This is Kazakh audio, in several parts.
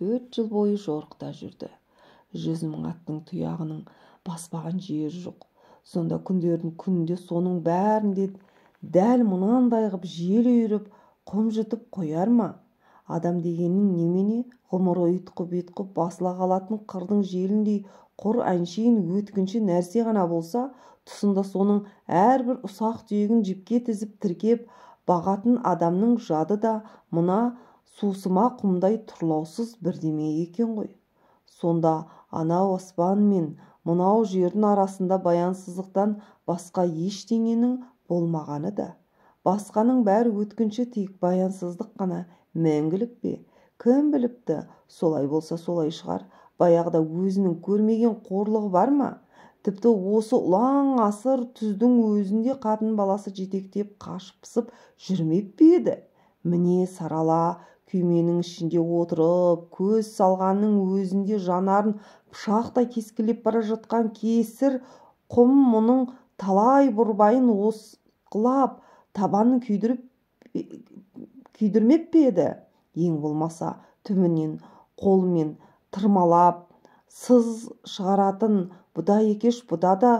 4 жыл бойы жорықта жүрді. 100 мың аттың тұяғының баспаған жері жоқ. Сонда күндердің күнінде соның бәрінде дәл мұнандай ғып жел үйіріп, құм жұтып қояр ма? Адам дегеннің немене? Ғұмыры ұйтқып басыла қалатын қырдың желіндей құр әншейін өткінші нәрсе ғана болса, тұсында соның әрбір ұсақ түйегін жіпке тізіп тіркеп бағатын адамның жады да мына сусыма құмдай тұрлаусыз бірдеме екен ғой. Сонда анау аспан мен мынау жердің арасында баянсыздықтан басқа ештеңенің болмағаны да, басқаның бәрі өткінші, тек баянсыздық қана мәңгілік пе? Кім біліпті, солай болса солай шығар. Баяғыда өзінің көрмеген қорлығы бар ма? Тіпті осы ұлаң асыр түздің өзінде қатын баласы жетектеп қашып-пысып жүрмеп пе еді? Міне сарала күйменің ішінде отырып, көз салғанның өзінде жанарын пышақтай кескілеп бара жатқан кесір құм мұның талай бұрбайын осқылап, табанын күйдірмеп пе еді? Ең болмаса түбінен қолымен тырмалап сыз шығаратын бұда екеш, бұда да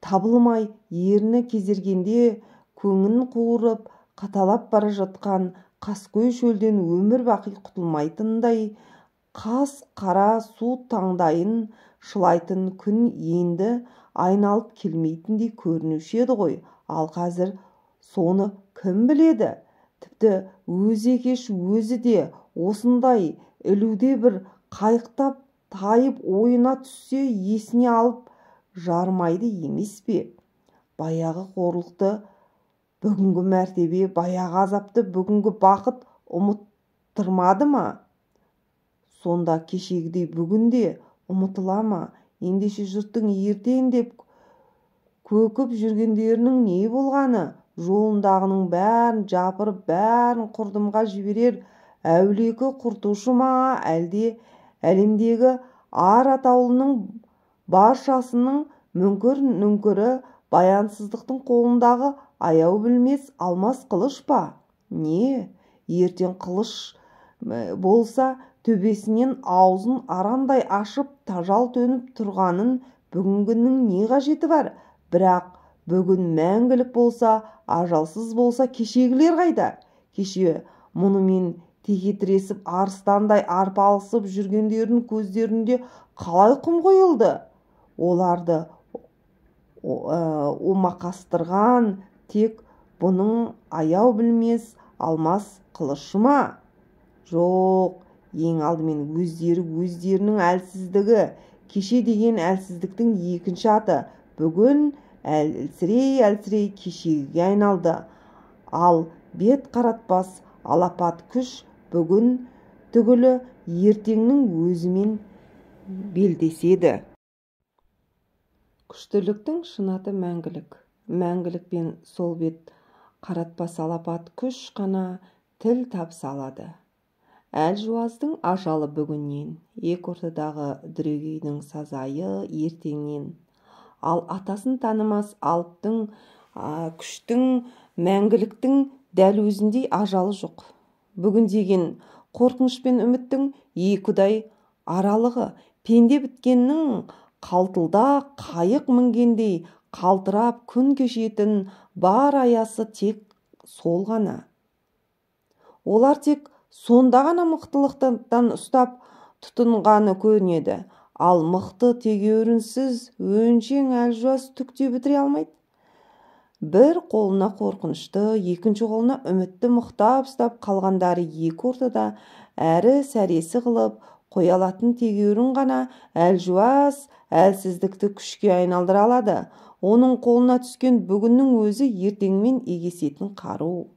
табылмай ерні кезергенде көңін қуырып қаталап бара жатқан қаскөй шөлден өмір бақи құтылмайтындай қас қара су таңдайын шылайтын күн енді айналып келмейтіндей көрінуші еді ғой. Ал қазір соны кім біледі? Тіпті өзі екеш өзі де осындай ілуде бір қайықтап тайып ойына түссе есіне алып жармайды емес пе? Баяғы қорлықты бүгінгі мәртебе, баяғы азапты бүгінгі бақыт ұмыттырмады ма? Сонда кешегідей бүгінде ұмытыла ма? Ендеше жұрттың ертең деп көкіп жүргендерінің не болғаны? Жолындағының бәрін жапырып, бәрін құрдымға жіберер әулекі құртушы ма? Әлде әлемдегі ар атаулының баршасының мүңкір-нүңкірі баянсыздықтың қолындағы аяу білмес алмас қылыш па? Не? Ертең қылыш болса төбесінен аузын арандай ашып тажал төніп тұрғанын бүгінгінің не қажеті бар? Бірақ бүгін мәңгілік болса, ажалсыз болса, кешегілер қайда? Кеше мұнымен текетіресіп арыстандай арпалысып жүргендердің көздерінде қалай құм қойылды? Оларды омақастырған тек бұның аяу білмес алмас қылышы ма? Жоқ, ең алдымен өздерінің әлсіздігі. Кеше деген әлсіздіктің екінші аты бүгін әлсірей кешегіге айналды. Ал бет қаратпас алапат күш бүгін түгілі ертеңнің өзімен белдеседі. Күштіліктің шын аты мәңгілік. Мәңгілікпен сол бет қаратпас алапат күш қана тіл табыса алады. Әлжуаздың ажалы бүгіннен, екі ортадағы дүрегейдің сазайы ертеңнен. Ал атасын танымас алыптың, күштің, мәңгіліктің дәл өзіндей ажалы жоқ. Бүгін деген қорқыныш пен үміттің екідай аралығы. Пенде біткеннің қалтылда қайық мінгендей қалтырап күн кешетін бар аясы тек сол ғана. Олар тек сонда ғана мықтылықтан ұстап тұтынғаны көрінеді. Ал мықты тегеурінсіз өңшең әлжуаз түк те бітіре алмайды. Бір қолына қорқынышты, екінші қолына үмітті мықтап ұстап қалғандары екі ортада әрі сәресі қылып қоя алатын тегеурін ғана әлжуаз әлсіздікті күшке айналдыра алады. Оның қолына түскен бүгіннің өзі ертеңмен егесетін қару.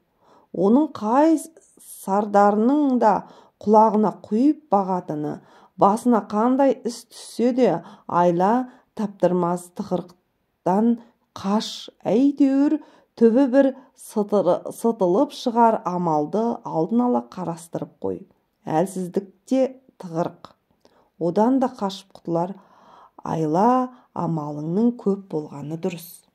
Оның қай сардарының да құлағына құйып бағатыны, басына қандай іс түссе де айла таптырмас тықырықтан қаш, әйтеуір түбі бір сытылып шығар амалды алдын ала қарастырып қой. Әлсіздікте тығырық. Одан да қашып құтылар айла амалыңның көп болғаны дұрыс.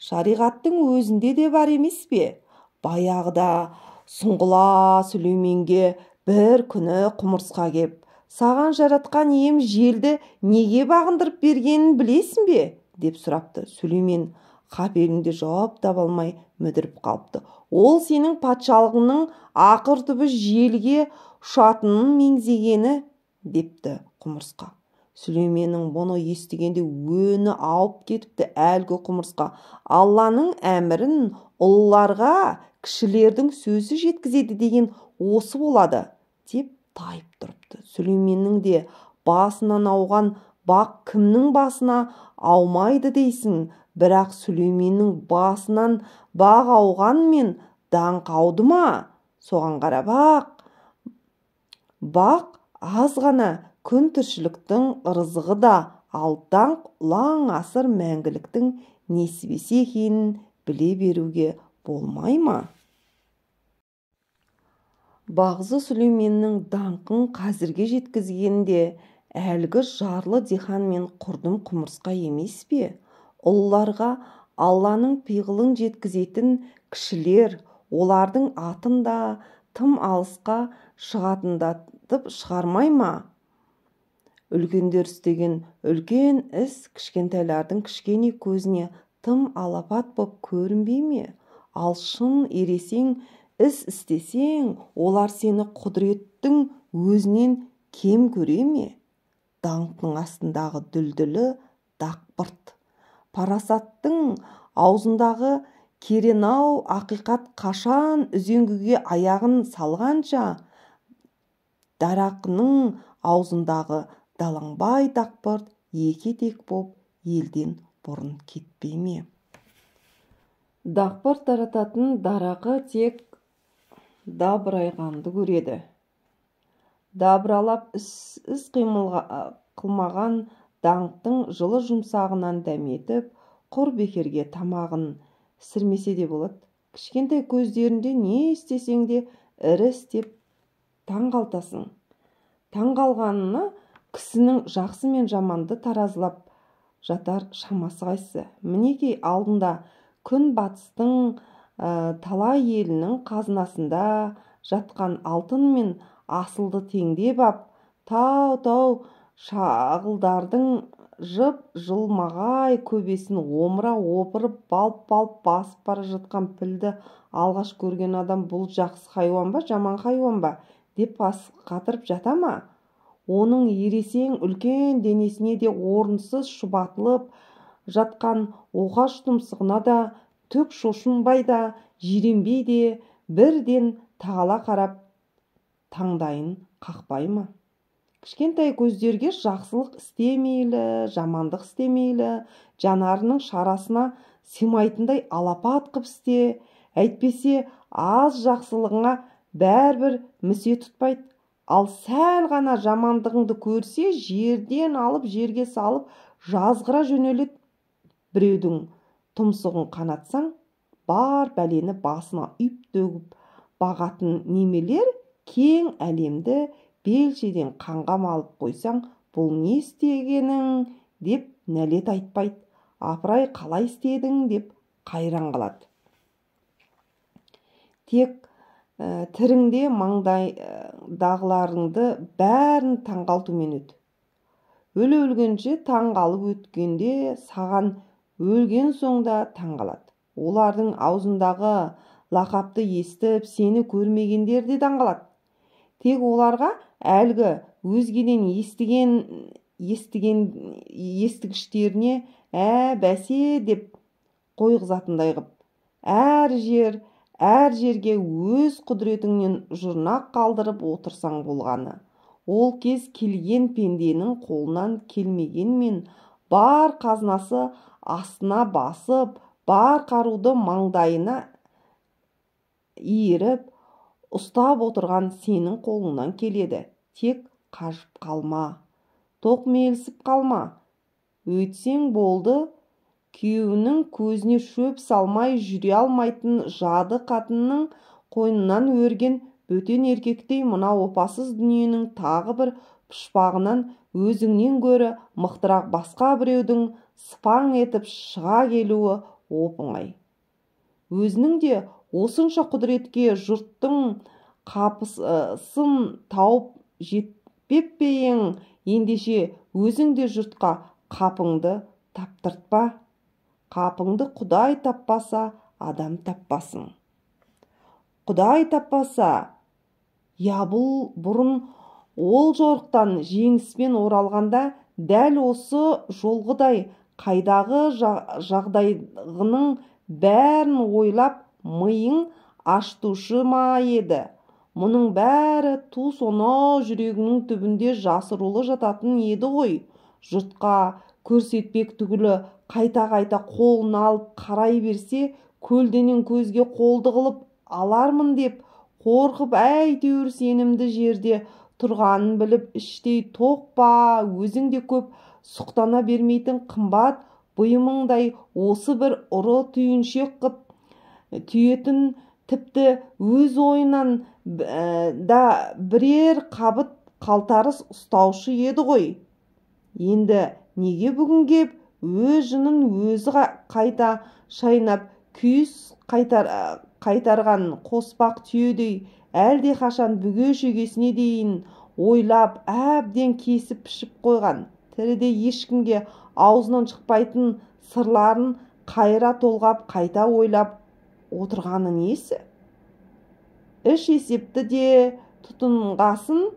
Шариғаттың өзінде де бар емес пе? Баяғыда Сұңғыла Сүлейменге бір күні құмырсқа кеп, саған жаратқан ием желді неге бағындырып бергенін білесің бе? Деп сұрапты. Сүлеймен қапелімде жауап таба алмай мүдіріп қалыпты. Ол сенің патшалығының ақыр түбі желге ұшатынын меңзегені, депті құмырсқа. Сүлейменнің бұны естігенде өңі ауып кетіпті. Әлгі құмырсқа Алланың әмірін ұлыларға кішілердің сөзі жеткізеді деген осы болады деп тайып тұрыпты. Сүлейменнің де басынан ауған бақ кімнің басына аумайды дейсің, бірақ Сүлейменнің басынан бақ ауғанмен даңқ ауды ма? Соған қарап бақ аз ғана күн тіршіліктің ырызығы да, ал даңқ ұлан асыр мәңгіліктің несібесі екенін біле беруге болмай ма? Бағзы Сүлейменнің даңқын қазірге жеткізгенде әлгі жарлы дихан мен құрдым құмырсқа емес пе? Ұлыларға Алланың пиғылын жеткізетін кішілер олардың атын да тым алысқа шығатындатып шығармай ма? Үлкендер істеген үлкен іс кішкентайлардың кішкене көзіне тым алапат боп көрінбей ме? Ал шын ересең іс істесең, олар сені құдіреттің өзінен кем көре ме? Даңқтың астындағы дүлдүлі дақпырт, парасаттың аузындағы керенау ақиқат қашан үзеңгіге аяғын салғанша, дарақының аузындағы далаңбай дақпырт екетек боп елден бұрын кетпей ме? Дақпырт тарататын дарақы тек дабырайғанды көреді. Дабыралап іс қылмаған даңқтың жылы жұмсағынан дәметіп, құр бекерге тамағын сірмесе де болады. Кішкентай көздерінде не істесең де ірі істеп таңғалтасың. Таңғалғанына кісінің жақсы мен жаманды таразылап жатар шамасы қайсы? Мінекей алдында күн батыстың талай елінің қазынасында жатқан алтын мен асылды теңдеп ап, тау-тау шағылдардың жып-жылмағай көбесін омыра опырып балп-балп басып бара жатқан пілді алғаш көрген адам бұл жақсы хайуан ба, жаман хайуан ба деп бас қатырып жата ма? Оның ересең үлкен денесіне де орынсыз шұбатылып жатқан оғаш тұмсығына да түк шошынбай да жиренбей де бірден тағала қарап таңдайын қақпай ма? Кішкентай көздерге жақсылық істемейлі, жамандық істемейлі, жанарының шарасына сыймайтындай алапат қып істе, әйтпесе аз жақсылығыңа бәрібір місе тұтпайды. Ал сәл ғана жамандығыңды көрсе, жерден алып жерге салып жазғыра жөнеледі. Біреудің тұмсығын қанатсаң, бар бәлені басына үйіп төгіп бағатын немелер кең әлемді белшеден қанға малып қойсаң, бұл не істегенің деп нәлет айтпайды. Апырай, қалай істедің деп қайран қалады. Тек тіріңде маңдайдағыларыңды бәрін таңғалтумен өт. Өле-өлгенше таңғалып өткенде саған өлген соңда таңғалады. Олардың аузындағы лақапты естіп, сені көрмегендер де таңғалады. Тек оларға әлгі өзгеден естігіштеріне бәсе деп қойғызатындай қып, әр жерге өз құдіретіңнен жұрнақ қалдырып отырсаң болғаны. Ол кез келген пенденің қолынан келмегенмен, бар қазынасы астына басып, бар қаруды маңдайына иіріп, ұстап отырған сенің қолыңнан келеді. Тек қажып қалма, тоқмейілсіп қалма. Өйтсең болды, күйеуінің көзіне шөп салмай жүре алмайтын жады қатынның қойнынан өрген бөтен еркектей мына опасыз дүниенің тағы бір пұшпағынан өзіңнен гөрі мықтырақ басқа біреудің сыпаң етіп шыға келуі оп-оңай. Өзінің де осынша құдіретке жұрттың қапысын тауып жетпеп пе ең, ендеше өзің де жұртқа қапыңды таптыртпа. Қапыңды Құдай таппаса, адам таппасың. Құдай таппаса, Ябыл бұрын ол жорықтан жеңіспен оралғанда дәл осы жолғыдай қайдағы жағдайғының бәрін ойлап миың аштушы ма еді. Мұның бәрі ту сонау жүрегінің түбінде жасырулы жататын еді ғой. Жұртқа көрсетпек түгілі қайта-қайта қолын алып қарай берсе, көлденең көзге қолды қылып алармын деп қорқып әйтеуір сенімді жерде тұрғанын біліп іштей тоқ па, өзің де көп сұқтана бермейтін қымбат бұйымыңдай осы бір ұры түйіншек қып түйетін, тіпті өз ойынан да бірер қабыт қалтарыс ұстаушы еді ғой. Енді неге бүгін кеп өз жынын өзі қайта шайнап күйіс қайтарған қоспақ түйедей әлде қашан бүге-шөгесіне дейін ойлап әбден кесіп пішіп қойған, тіріде ешкімге аузынан шықпайтын сырларын қайыра толғап қайта ойлап отырғаны несі? Іш есепті де тұтынғасын,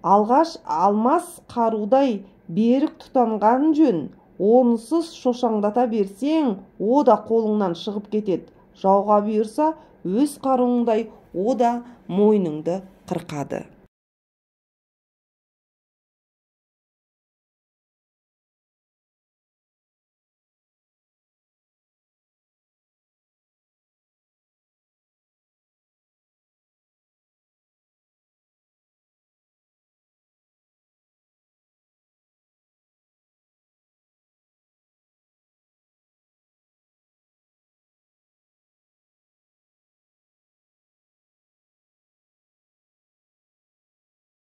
алғаш алмас қарудай берік тұтанған жөн. Орынсыз шошаңдата берсең, о да қолыңнан шығып кетеді. Жауға бұйырса, өз қаруыңдай о да мойныңды қырқады.